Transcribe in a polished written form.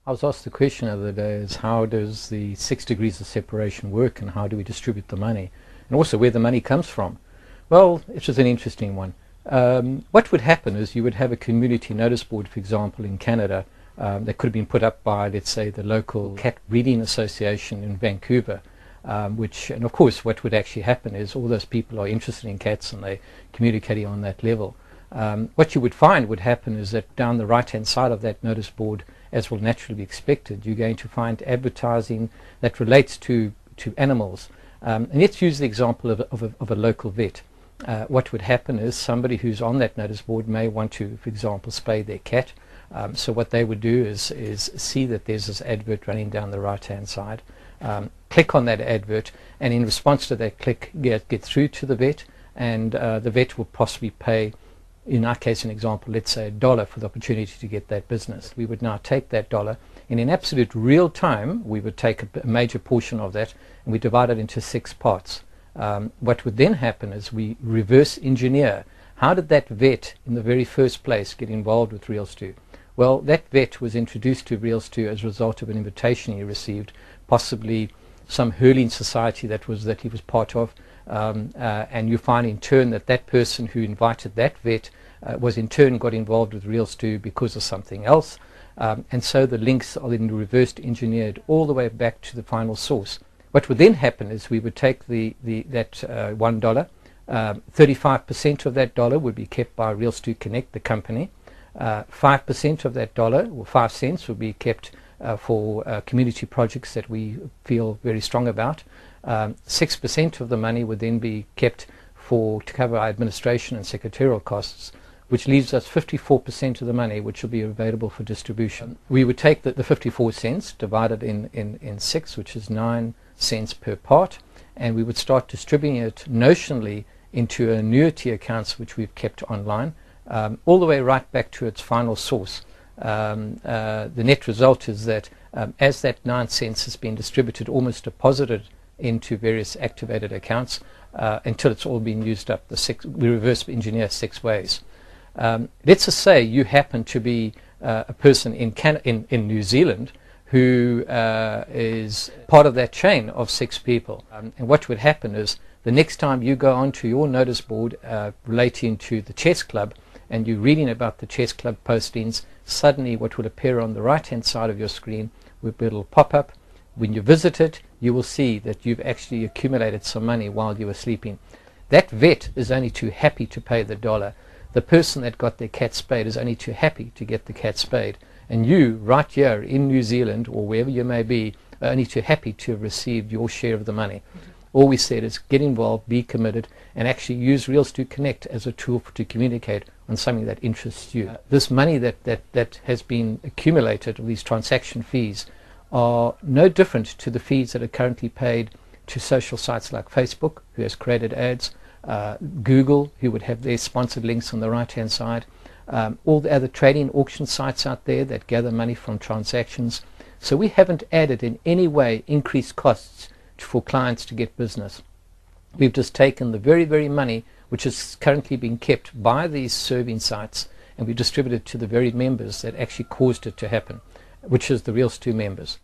I was asked the question the other day is how does the 6 degrees of separation work and how do we distribute the money, and also where the money comes from. Well, it's just an interesting one. What would happen is you would have a community notice board, for example, in Canada that could have been put up by, let's say, the local cat breeding association in Vancouver, and of course what would actually happen is all those people are interested in cats and they're communicating on that level. What you would find would happen is that down the right hand side of that notice board, as will naturally be expected, you're going to find advertising that relates to animals. And let's use the example of a local vet. What would happen is somebody who's on that notice board may want to, for example, spay their cat. So what they would do is see that there's this advert running down the right hand side, click on that advert, and in response to that click get through to the vet, and the vet will possibly pay, in our case an example, let's say $1 for the opportunity to get that business. We would now take that $1 and in absolute real time we would take a major portion of that and we divide it into 6 parts. What would then happen is we reverse engineer. How did that vet in the very first place get involved with RealStew? Well, that vet was introduced to RealStew as a result of an invitation he received, possibly some hurling society that he was part of, and you find in turn that person who invited that vet was in turn got involved with RealStew because of something else, and so the links are then reversed engineered all the way back to the final source. What would then happen is we would take that $1, 35% of that dollar would be kept by RealStew Connect, the company. 5% of that dollar, or 5 cents, would be kept for community projects that we feel very strong about. 6% of the money would then be kept to cover our administration and secretarial costs, which leaves us 54% of the money which will be available for distribution. We would take the 54 cents, divided in 6, which is 9 cents per part, and we would start distributing it notionally into annuity accounts which we've kept online, all the way right back to its final source. The net result is that as that 9 cents has been distributed, almost deposited into various activated accounts until it's all been used up. We reverse engineer 6 ways. Let's just say you happen to be a person in New Zealand who is part of that chain of 6 people. And what would happen is the next time you go onto your notice board relating to the chess club and you're reading about the chess club postings, suddenly what will appear on the right hand side of your screen will be a little pop-up. When you visit it, you will see that you've actually accumulated some money while you were sleeping. That vet is only too happy to pay the $1. The person that got their cat spayed is only too happy to get the cat spayed. And you, right here in New Zealand or wherever you may be, are only too happy to have received your share of the money. All we said is get involved, be committed, and actually use RealStew Connect as a tool to communicate on something that interests you. This money that has been accumulated, these transaction fees, are no different to the fees that are currently paid to social sites like Facebook, who has created ads, Google, who would have their sponsored links on the right hand side, all the other trading auction sites out there that gather money from transactions. So we haven't added in any way increased costs for clients to get business. We've just taken the very, very money which is currently being kept by these serving sites and we distributed it to the very members that actually caused it to happen, which is the RealStew members.